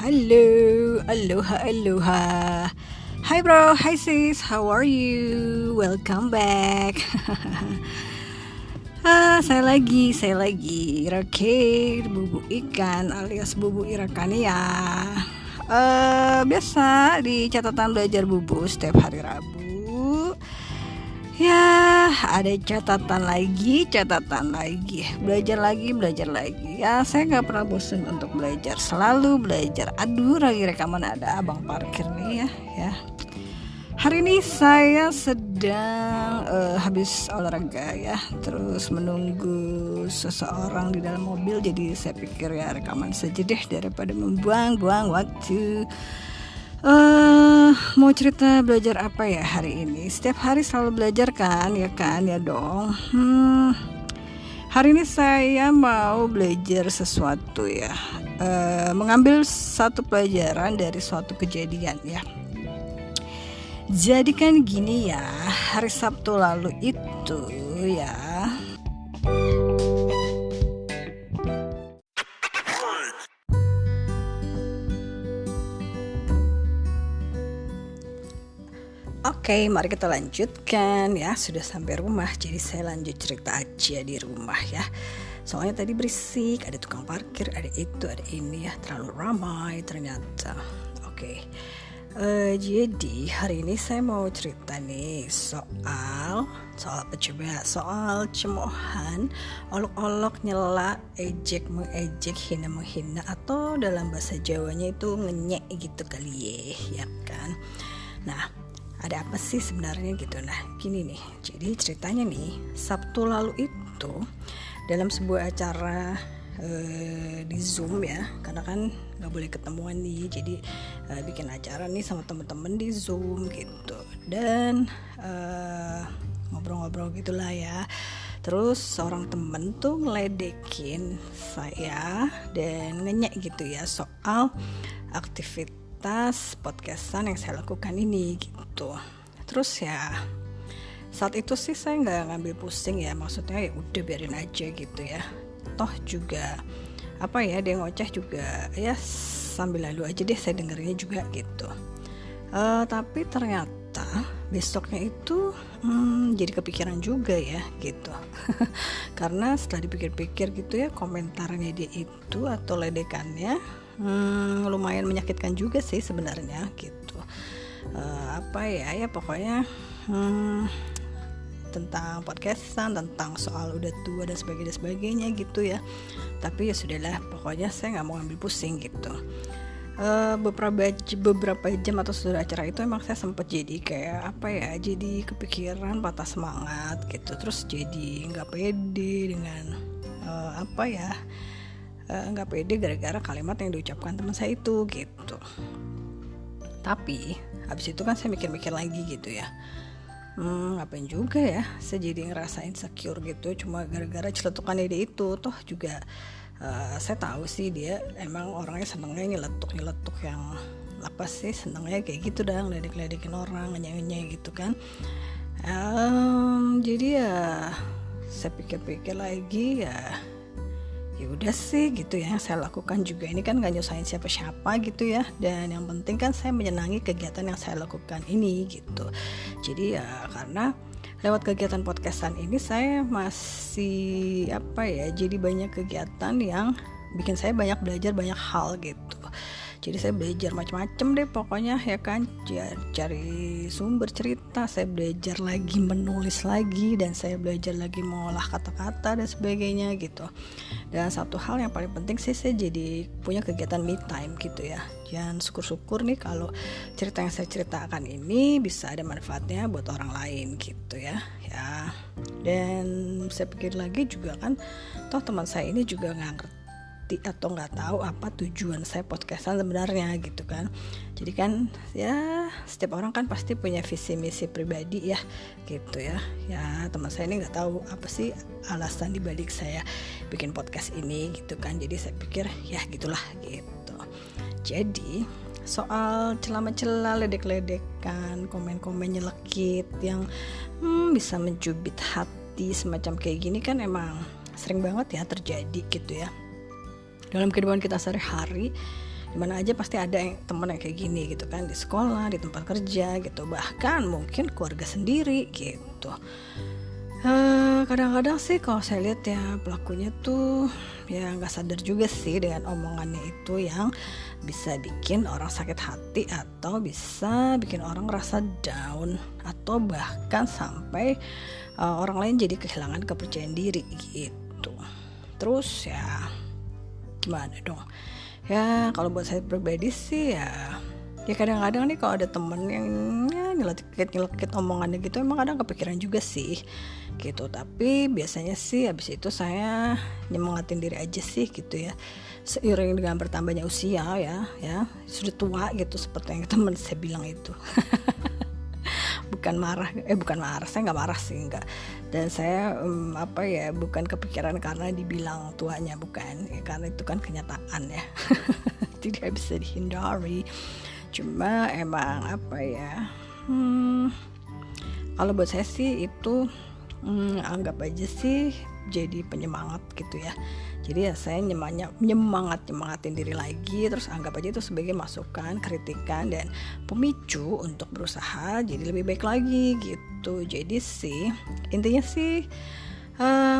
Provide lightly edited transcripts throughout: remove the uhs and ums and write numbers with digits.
Halo, aloha, aloha. Hi bro, hi sis, how are you? Welcome back. Saya lagi Rakir Bubu Ikan alias Bubu Irakania. Biasa di catatan belajar Bubu setiap hari Rabu. Ya, ada catatan lagi, belajar lagi. Ya, saya nggak pernah bosan untuk belajar, selalu belajar. Aduh, lagi rekaman ada abang parkir nih ya. Hari ini saya sedang habis olahraga ya, terus menunggu seseorang di dalam mobil. Jadi saya pikir ya rekaman saja deh daripada membuang-buang waktu. Mau cerita belajar apa ya hari ini? Setiap hari selalu belajar kan ya dong. Hari ini saya mau belajar sesuatu ya, mengambil satu pelajaran dari suatu kejadian ya. Jadi kan gini ya, hari Sabtu lalu itu ya, Oke, mari kita lanjutkan ya. Sudah sampai rumah, jadi saya lanjut cerita aja di rumah ya. Soalnya tadi berisik, ada tukang parkir, ada itu, ada ini ya, terlalu ramai ternyata. Oke, jadi hari ini saya mau cerita nih soal apa coba? Soal cemoohan, olok-olok, nyela, ejek, mengejek, hina, menghina, atau dalam bahasa Jawanya itu ngenyek gitu kali ya kan. Nah, ada apa sih sebenarnya gitu. Nah gini nih, jadi ceritanya nih, Sabtu lalu itu dalam sebuah acara di Zoom ya, karena kan nggak boleh ketemuan nih, jadi bikin acara nih sama temen-temen di Zoom gitu, dan ngobrol-ngobrol gitulah ya. Terus seorang temen tuh ngeledekin saya dan ngenyek gitu ya soal aktivitas podcastan yang saya lakukan ini gitu. Terus ya saat itu sih saya nggak ngambil pusing ya, maksudnya ya udah biarin aja gitu ya. Toh juga apa ya, dia ngoceh juga ya sambil lalu aja deh, saya dengerinnya juga gitu. Tapi ternyata besoknya itu jadi kepikiran juga ya gitu. Karena setelah dipikir-pikir gitu ya, komentarnya dia itu atau ledekannya lumayan menyakitkan juga sih sebenarnya gitu. Apa ya pokoknya tentang podcastan, tentang soal udah tua dan sebagainya gitu ya. Tapi ya sudahlah, pokoknya saya nggak mau ambil pusing gitu. Beberapa jam atau setelah acara itu emang saya sempat jadi kayak apa ya, jadi kepikiran, patah semangat gitu. Terus jadi nggak pede dengan nggak pede gara-gara kalimat yang diucapkan teman saya itu gitu. Tapi habis itu kan saya mikir-mikir lagi gitu ya, ngapain juga ya saya jadi ngerasa insecure gitu cuma gara-gara celetukan ide itu. Toh juga saya tahu sih dia emang orangnya senengnya nyeletuk yang apa sih, senengnya kayak gitu dah, ngeledek-ledekin orang, nyanyi gitu kan. Jadi ya saya pikir-pikir lagi ya udah sih gitu ya, saya lakukan juga ini kan gak nyusahin siapa-siapa gitu ya, dan yang penting kan saya menyenangi kegiatan yang saya lakukan ini gitu. Jadi ya karena lewat kegiatan podcastan ini saya masih jadi banyak kegiatan yang bikin saya banyak belajar banyak hal gitu. Jadi saya belajar macam-macam deh pokoknya ya kan, cari sumber cerita, saya belajar lagi menulis lagi, dan saya belajar lagi mengolah kata-kata dan sebagainya gitu. Dan satu hal yang paling penting sih, saya jadi punya kegiatan me time gitu ya. Dan syukur-syukur nih kalau cerita yang saya ceritakan ini bisa ada manfaatnya buat orang lain gitu ya. Dan saya pikir lagi juga kan, toh teman saya ini juga nggak ngerti atau nggak tahu apa tujuan saya podcastan sebenarnya gitu kan. Jadi kan ya setiap orang kan pasti punya visi misi pribadi ya gitu ya. Teman saya ini nggak tahu apa sih alasan dibalik saya bikin podcast ini gitu kan. Jadi saya pikir ya gitulah gitu. Jadi soal celah-mencela, ledek-ledekan, komen-komen nyelekit yang bisa mencubit hati semacam kayak gini kan emang sering banget ya terjadi gitu ya dalam kehidupan kita sehari-hari. dimana aja pasti ada teman yang kayak gini gitu kan, di sekolah, di tempat kerja gitu, bahkan mungkin keluarga sendiri gitu. Kadang-kadang sih kalau saya lihat ya pelakunya tuh ya nggak sadar juga sih dengan omongannya itu yang bisa bikin orang sakit hati atau bisa bikin orang rasa down atau bahkan sampai orang lain jadi kehilangan kepercayaan diri gitu. Terus ya gimana dong? Ya kalau buat saya pribadi sih ya kadang-kadang nih kalau ada temen yang nyelekit omongannya gitu, emang kadang kepikiran juga sih gitu. Tapi biasanya sih habis itu saya nyemangatin diri aja sih gitu ya, seiring dengan bertambahnya usia ya sudah tua gitu, seperti yang teman saya bilang itu. bukan marah, saya nggak marah sih, enggak. Dan saya bukan kepikiran karena dibilang tuanya, bukan ya, karena itu kan kenyataan ya. Tidak bisa dihindari. Cuma emang kalau buat saya sih itu anggap aja sih jadi penyemangat gitu ya. Jadi ya saya nyemangatin diri lagi, terus anggap aja itu sebagai masukan, kritikan, dan pemicu untuk berusaha jadi lebih baik lagi gitu. Jadi sih intinya sih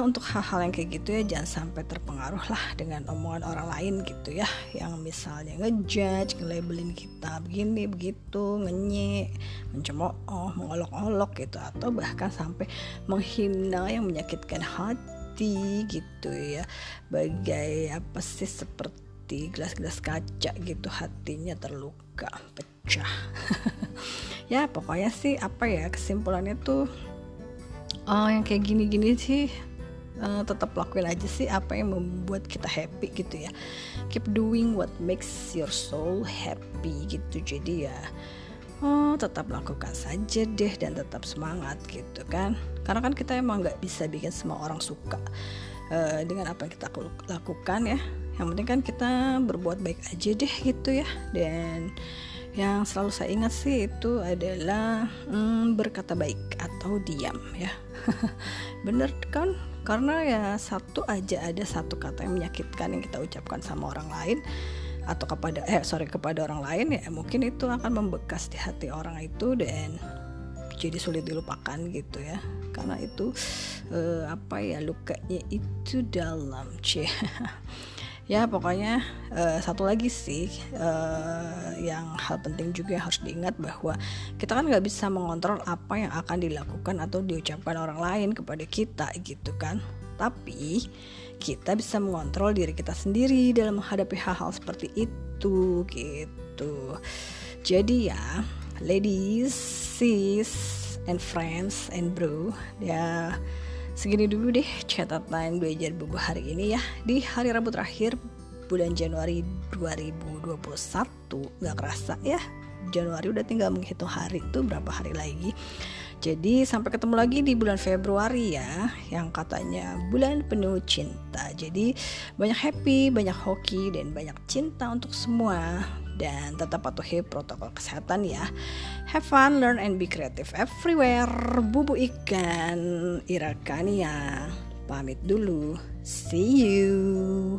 untuk hal-hal yang kayak gitu ya jangan sampai terpengaruh lah dengan omongan orang lain gitu ya, yang misalnya ngejudge, nge-labelin kita begini begitu, ngenyek, mencemooh, mengolok-olok gitu, atau bahkan sampai menghina yang menyakitkan hati gitu ya, bagai seperti gelas-gelas kaca gitu, hatinya terluka, pecah. Ya pokoknya sih kesimpulannya tuh yang kayak gini-gini sih tetap lakuin aja sih apa yang membuat kita happy gitu ya. Keep doing what makes your soul happy gitu. Jadi ya tetap lakukan saja deh dan tetap semangat gitu kan. Karena kan kita emang gak bisa bikin semua orang suka dengan apa yang kita lakukan ya. Yang penting kan kita berbuat baik aja deh gitu ya. Dan yang selalu saya ingat sih itu adalah berkata baik atau diam ya. Bener kan? Karena ya ada satu kata yang menyakitkan yang kita ucapkan sama orang lain atau kepada orang lain ya, mungkin itu akan membekas di hati orang itu dan jadi sulit dilupakan gitu ya. Karena itu lukanya itu dalam. Ya pokoknya satu lagi sih yang hal penting juga yang harus diingat, bahwa kita kan gak bisa mengontrol apa yang akan dilakukan atau diucapkan orang lain kepada kita gitu kan. Tapi kita bisa mengontrol diri kita sendiri dalam menghadapi hal-hal seperti itu gitu. Jadi ya ladies, sis, and friends, and bro, ya segini dulu deh catatan belajar bubu hari ini ya, di hari Rabu terakhir bulan Januari 2021. Gak kerasa ya, Januari udah tinggal menghitung hari tuh, berapa hari lagi. Jadi sampai ketemu lagi di bulan Februari ya, yang katanya bulan penuh cinta. Jadi banyak happy, banyak hoki, dan banyak cinta untuk semua. Dan tetap patuhi protokol kesehatan ya. Have fun, learn, and be creative everywhere. Bubu ikan Irakania pamit dulu. See you.